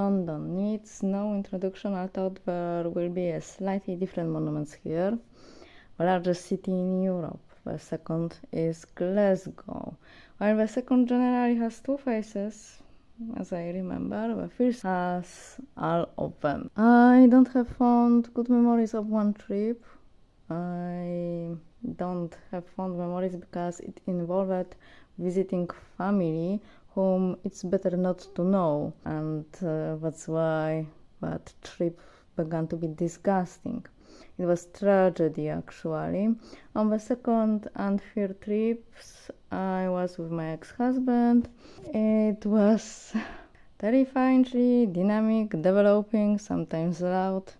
London needs no introduction. I thought there will be a slightly different monuments here. The largest city in Europe. The second is Glasgow. While the second generally has two faces, as I remember, the first has all of them. I don't have fond good memories of one trip. I don't have fond memories because it involved visiting family whom it's better not to know, and that's why that trip began to be disgusting. It was tragedy actually. On the second and third trips I was with my ex-husband. It was terrifyingly dynamic, developing, sometimes loud,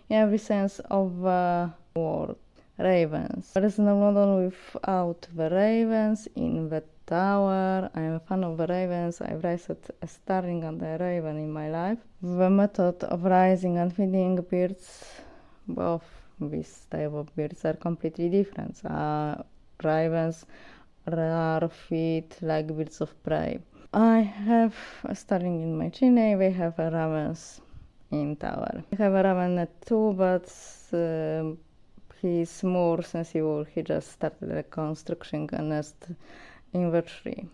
in every sense of the word. Ravens. There is no London without the ravens in the tower. I am a fan of the ravens. I've raised a starling and a raven in my life. The method of raising and feeding birds, both these type of birds are completely different. Ravens are fed like birds of prey. I have a starling in my chimney. They have a ravens in tower. I have a raven too, but he's more sensible. He just started constructing a nest in the tree.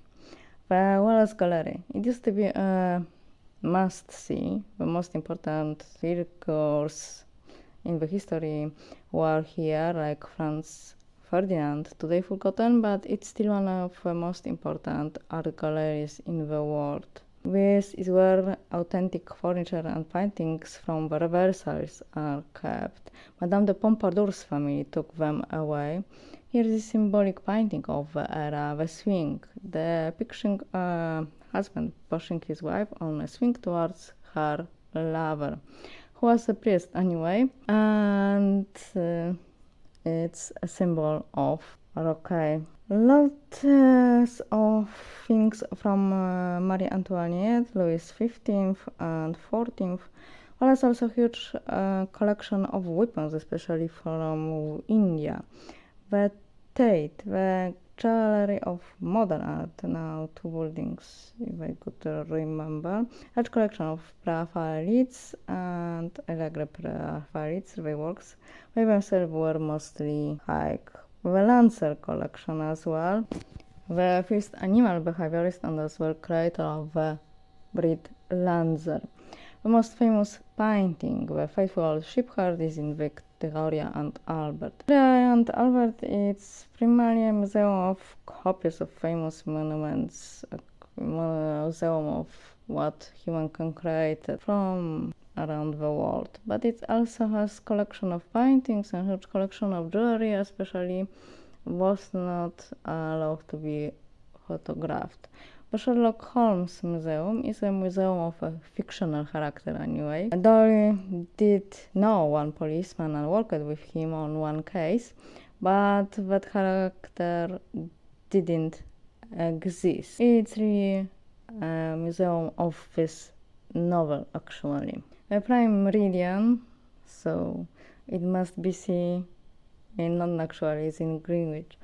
The Wallace Gallery. It used to be a must-see. The most important figures in the history were here, like Franz Ferdinand, today forgotten, but it's still one of the most important art galleries in the world. This is where authentic furniture and paintings from the Versailles are kept. Madame de Pompadour's family took them away. Here is a symbolic painting of the era, the swing, depicting a husband pushing his wife on a swing towards her lover, who was a priest anyway, and it's a symbol of Rocaille. Lots of things from Marie Antoinette, Louis XV and XIV. Well, there's also a huge collection of weapons, especially from India. The Tate, the Gallery of Modern Art, now two buildings, if I could remember. Large collection of Raphaelites and Allegre Raphaelites, their works. They themselves were mostly like the Lancer collection as well. The first animal behaviorist and as well creator of the breed Lancer. The most famous painting, the Faithful Shepherd, is in Victoria and Albert. Victoria and Albert is primarily a museum of copies of famous monuments, a museum of what human can create from around the world. But it also has collection of paintings and huge collection of jewelry, especially was not allowed to be photographed. The Sherlock Holmes Museum is a museum of a fictional character anyway. Doyle did know one policeman and worked with him on one case, but that character didn't exist. It's really a museum of this novel actually. The prime meridian, so it must be seen in London actually, is in Greenwich,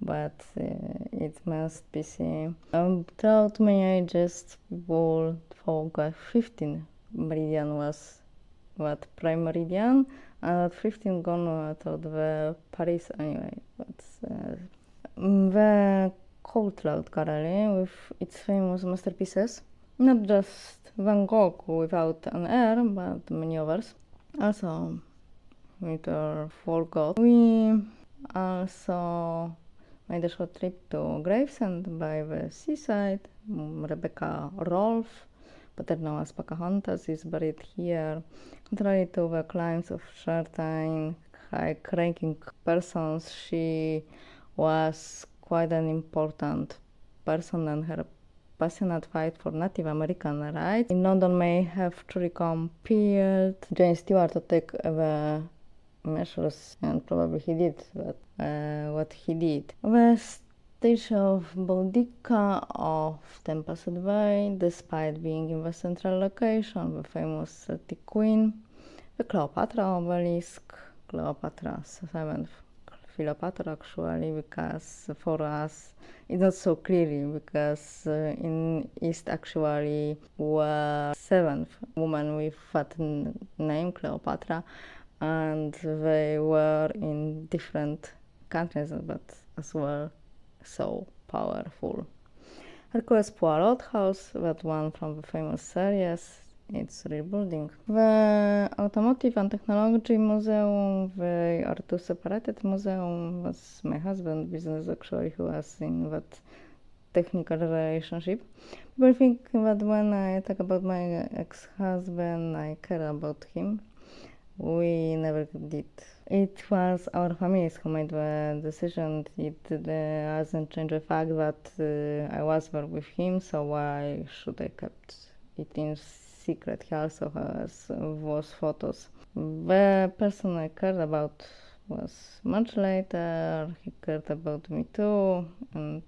but it must be seen. Throughout many ages, people thought that 15 meridian was what prime meridian, and at 15 gone to the Paris anyway. But the Courtauld Gallery with its famous masterpieces, not just Van Gogh without an air, but many others. Also, we forgot. We also made a short trip to Gravesend by the seaside. Rebecca Rolfe, better known as Pocahontas, is buried here. Contrary to the claims of certain high-ranking persons, she was quite an important person, and her passionate fight for Native American rights in London may have truly compelled James Stewart to take the measures, and probably he did what he did. The statue of Boudica of Tempest Bay, despite being in the central location, the famous Celtic queen, the Cleopatra obelisk, Cleopatra 7th, Cleopatra actually, because for us it's not so clearly, because in East actually were 7th woman with that name Cleopatra, and they were in different countries, but as well so powerful. Hercules Poirot house, that one from the famous series, it's rebuilding. The Automotive and Technology Museum, they are two separated museums. That's my husband's business actually, who was in that technical relationship. People think that when I talk about my ex-husband, I care about him. We never did. It was our families who made the decision. It doesn't change the fact that I was there with him, so why should I kept it in secret? He also has those photos. The person I cared about was much later. He cared about me too, and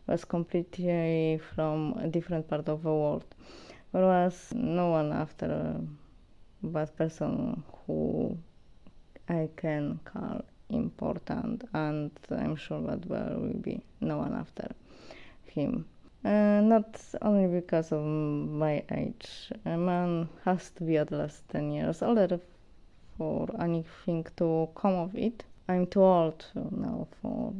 was completely from a different part of the world. There was no one after that person who I can call important, and I'm sure that there will be no one after him. Not only because of my age. A man has to be at least 10 years older for anything to come of it. I'm too old now for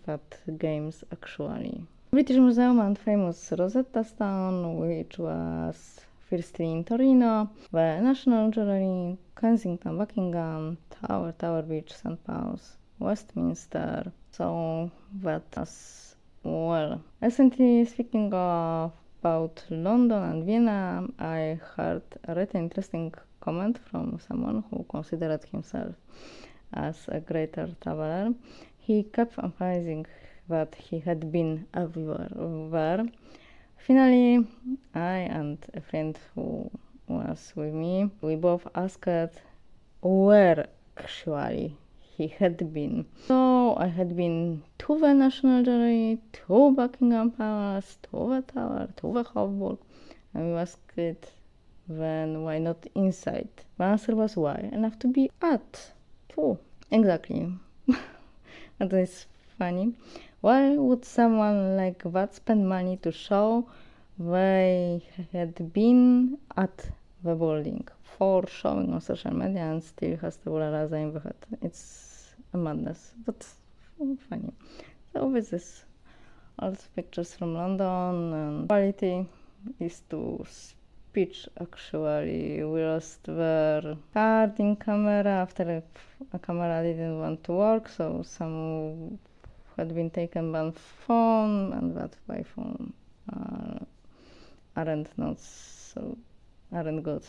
that games actually. British Museum and famous Rosetta Stone, which was firstly in Torino, the National Gallery, Kensington, Buckingham, Tower Bridge, St. Paul's, Westminster. So that as well. Recently, speaking about London and Vienna, I heard a really interesting comment from someone who considered himself as a greater traveler. He kept emphasizing that he had been everywhere there. Finally, I and a friend who was with me, we both asked where actually he had been. So I had been to the National Gallery, to Buckingham Palace, to the Tower, to the Hofburg, and we asked then why not inside? The answer was why? Enough to be at too. Exactly. That is funny. Why would someone like that spend money to show they had been at the building for showing on social media and still has to realize in the head? It's a madness, but funny. So this is all pictures from London, and quality is to speech actually. We lost their card in camera after a camera didn't want to work, so some had been taken by phone, and that by phone aren't good.